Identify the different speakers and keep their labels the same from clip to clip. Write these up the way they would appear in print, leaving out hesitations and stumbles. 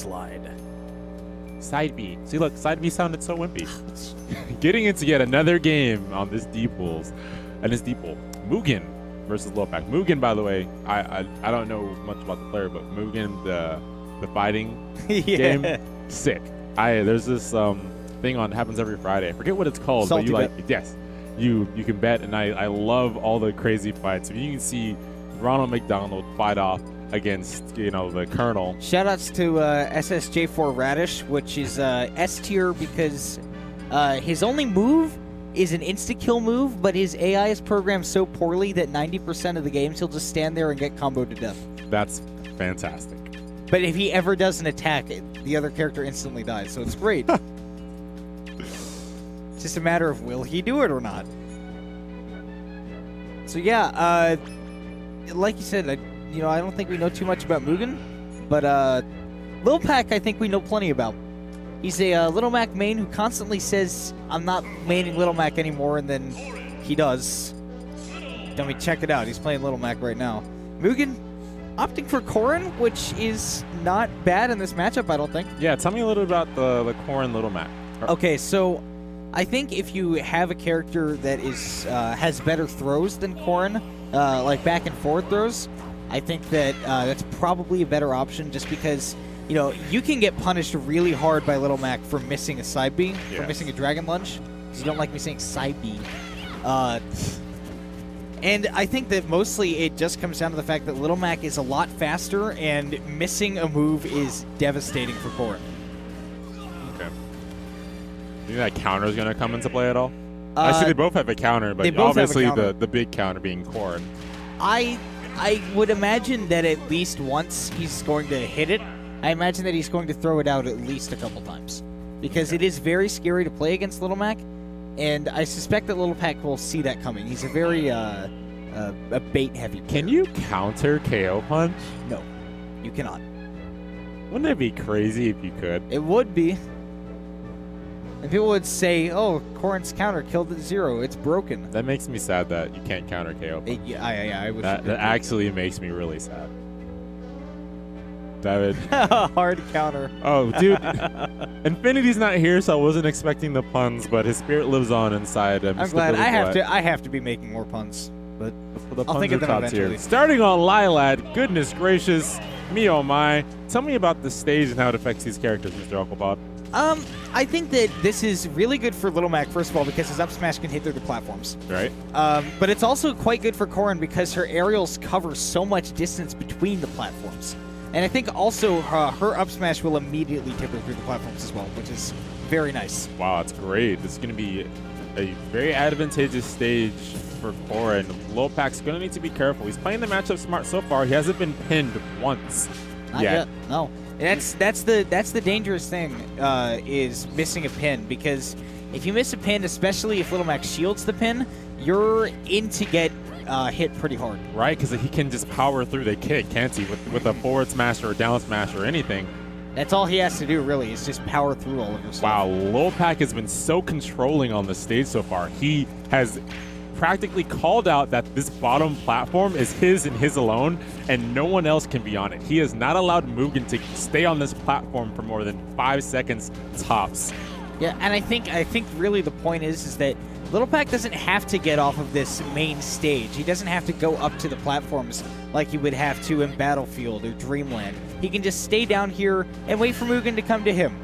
Speaker 1: slide.
Speaker 2: Side B. See, look, side B sounded so wimpy. Getting into yet another game on this D pools, and this D pool. Mugen versus LiLPac. Mugen, by the way, I don't know much about the player, but Mugen, the fighting game, sick. There's this thing on happens every Friday. I forget what it's called,
Speaker 1: Salty
Speaker 2: but
Speaker 1: bet.
Speaker 2: yes, you can bet, and I love all the crazy fights. If you can see Ronald McDonald fight off against the Colonel.
Speaker 1: Shoutouts to SSJ4 Radish, which is S tier because his only move is an insta-kill move, but his AI is programmed so poorly that 90% of the games he'll just stand there and get comboed to death.
Speaker 2: That's fantastic.
Speaker 1: But if he ever does an attack, the other character instantly dies, so it's great. It's just a matter of will he do it or not. So yeah, like you said, I don't think we know too much about Mugen, but LiLPac I think we know plenty about. He's a Little Mac main who constantly says, I'm not maining Little Mac anymore, and then he does. I mean, check it out. He's playing Little Mac right now. Mugen opting for Corrin, which is not bad in this matchup, I don't think.
Speaker 2: Yeah, tell me a little about the Corrin Little Mac.
Speaker 1: Okay, so I think if you have a character that is has better throws than Corrin, like back and forth throws, I think that that's probably a better option just because, you can get punished really hard by Little Mac for missing a side B, for missing a Dragon Lunge. Because you don't like me saying side B. And I think that mostly it just comes down to the fact that Little Mac is a lot faster, and missing a move is devastating for Corrin.
Speaker 2: Okay. Do you think that counter is going to come into play at all? I see they both have a counter, but obviously the big counter being Corrin.
Speaker 1: I would imagine that at least once he's going to hit it. I imagine that he's going to throw it out at least a couple times. Because it is very scary to play against Little Mac, and I suspect that LiLPac will see that coming. He's a very a bait-heavy player.
Speaker 2: Can you counter KO punch?
Speaker 1: No, you cannot.
Speaker 2: Wouldn't it be crazy if you could?
Speaker 1: It would be. And people would say, oh, Corrin's counter killed at 0. It's broken.
Speaker 2: That makes me sad that you can't counter KO punch.
Speaker 1: I wish
Speaker 2: that actually makes me really sad. David.
Speaker 1: Hard counter.
Speaker 2: Oh, dude. Infinity's not here, so I wasn't expecting the puns, but his spirit lives on inside him.
Speaker 1: I'm glad. I have to be making more puns, but I'll think of them eventually.
Speaker 2: Starting on LiLPac, goodness gracious, me oh my. Tell me about the stage and how it affects these characters, Mr. Unclebot.
Speaker 1: I think that this is really good for Little Mac, first of all, because his up smash can hit through the platforms.
Speaker 2: Right.
Speaker 1: But it's also quite good for Corrin because her aerials cover so much distance between the platforms. And I think also her up smash will immediately tip her through the platforms as well, which is very nice.
Speaker 2: Wow, that's great. This is going to be a very advantageous stage for Corrin. LiLPac's going to need to be careful. He's playing the matchup smart so far. He hasn't been pinned once yet.
Speaker 1: No. That's the dangerous thing is missing a pin, because if you miss a pin, especially if Little Mac shields the pin, you're in to get hit pretty hard. Right,
Speaker 2: because he can just power through the kick, can't he? With a forward smash or a down smash or anything.
Speaker 1: That's all he has to do, really, is just power through all of your stuff.
Speaker 2: Wow, LiLPac has been so controlling on the stage so far. He has practically called out that this bottom platform is his and his alone, and no one else can be on it. He has not allowed Mugen to stay on this platform for more than 5 seconds tops.
Speaker 1: Yeah, and I think really the point is that LiLPac doesn't have to get off of this main stage. He doesn't have to go up to the platforms like he would have to in Battlefield or Dreamland. He can just stay down here and wait for Mugen to come to him.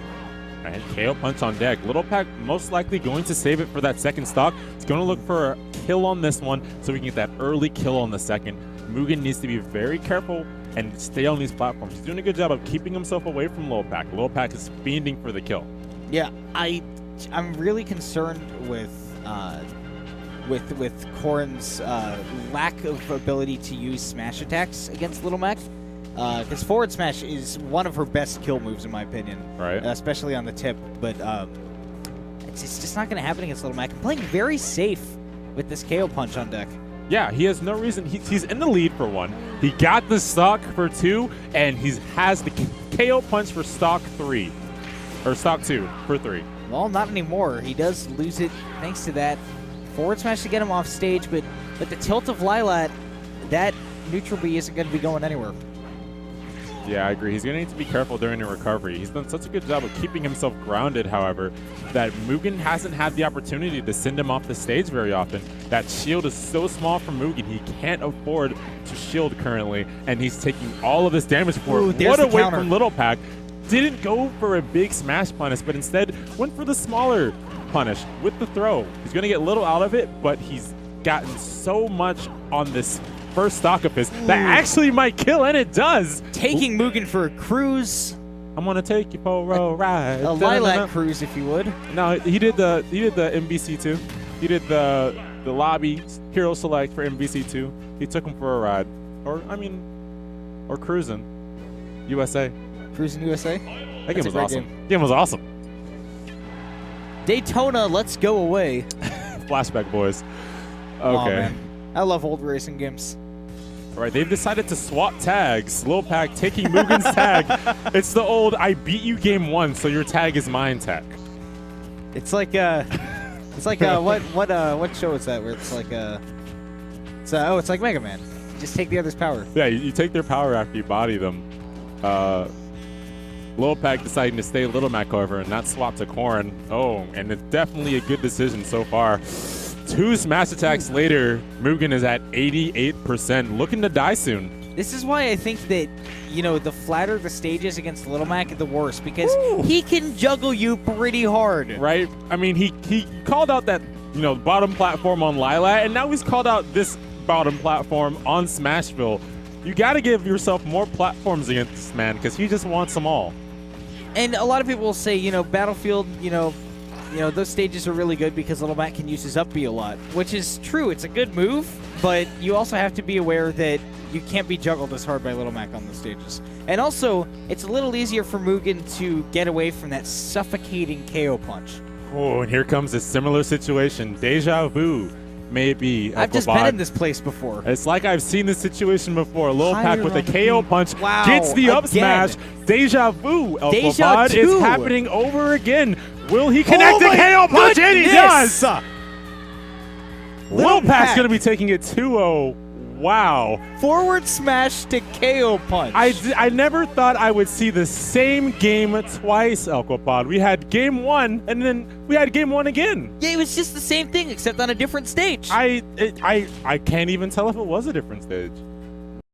Speaker 2: And KO punch on deck. LiLPac most likely going to save it for that second stock. He's going to look for a kill on this one so we can get that early kill on the second. Mugen needs to be very careful and stay on these platforms. He's doing a good job of keeping himself away from LiLPac. LiLPac is fiending for the kill.
Speaker 1: Yeah, I'm really concerned with Corrin's lack of ability to use smash attacks against Little Mac. Because forward smash is one of her best kill moves, in my opinion.
Speaker 2: Right.
Speaker 1: Especially on the tip. But it's just not going to happen against Little Mac. I'm playing very safe with this KO punch on deck.
Speaker 2: Yeah, he has no reason. He's in the lead for 1. He got the stock for 2, and he has the KO punch for stock 3. Or stock 2 for 3.
Speaker 1: Well, not anymore. He does lose it thanks to that forward smash to get him off stage, but the tilt of LiLPac, that neutral B isn't going to be going anywhere.
Speaker 2: Yeah, I agree. He's going to need to be careful during the recovery. He's done such a good job of keeping himself grounded, however, that Mugen hasn't had the opportunity to send him off the stage very often. That shield is so small for Mugen, he can't afford to shield currently, and he's taking all of this damage for it. What a weight from LiLPac. Didn't go for a big smash punish, but instead went for the smaller punish with the throw. He's going to get little out of it, but he's gotten so much on this first stock of his that actually might kill, and it does.
Speaker 1: Taking Mugen for a cruise.
Speaker 2: I'm gonna take you for a ride.
Speaker 1: A LiLPac cruise, if you would.
Speaker 2: No, he did the MBC too. He did the lobby hero select for MBC 2. He took him for a ride, or cruising USA.
Speaker 1: Cruising USA.
Speaker 2: That game was awesome. Game was awesome.
Speaker 1: Daytona, let's go away.
Speaker 2: Flashback boys. Okay.
Speaker 1: Oh, man. I love old racing games.
Speaker 2: All right, they've decided to swap tags. LiLPac taking Mugen's tag. It's the old "I beat you game 1, so your tag is mine" tag.
Speaker 1: It's like what show is that where it's like it's like Mega Man. You just take the other's power.
Speaker 2: Yeah, you take their power after you body them. LiLPac deciding to stay LiLMac, however, and not swap to Corrin. Oh, and it's definitely a good decision so far. 2 smash attacks later, Mugen is at 88%, looking to die soon.
Speaker 1: This is why I think that, the flatter the stages against LiLMac, the worse, because he can juggle you pretty hard.
Speaker 2: Right? I mean, he called out that, bottom platform on LiLAC, and now he's called out this bottom platform on Smashville. You got to give yourself more platforms against this man, because he just wants them all.
Speaker 1: And a lot of people will say, Battlefield, those stages are really good because LiLMac can use his up B a lot, which is true. It's a good move, but you also have to be aware that you can't be juggled as hard by LiLMac on those stages. And also, it's a little easier for Mugen to get away from that suffocating KO punch.
Speaker 2: Oh, and here comes a similar situation. Deja vu, maybe.
Speaker 1: I've just been in this place before.
Speaker 2: It's like I've seen this situation before. LiLPac with a KO punch gets the up smash. Deja vu, Elphabad. It's happening over again. Will he connect the KO punch? And he does! LiLPac's going to be taking it 2-0. Wow.
Speaker 1: Forward smash to KO punch.
Speaker 2: I never thought I would see the same game twice, Elphabad. We had game 1, and then we had game 1 again.
Speaker 1: Yeah, it was just the same thing, except on a different stage.
Speaker 2: I can't even tell if it was a different stage.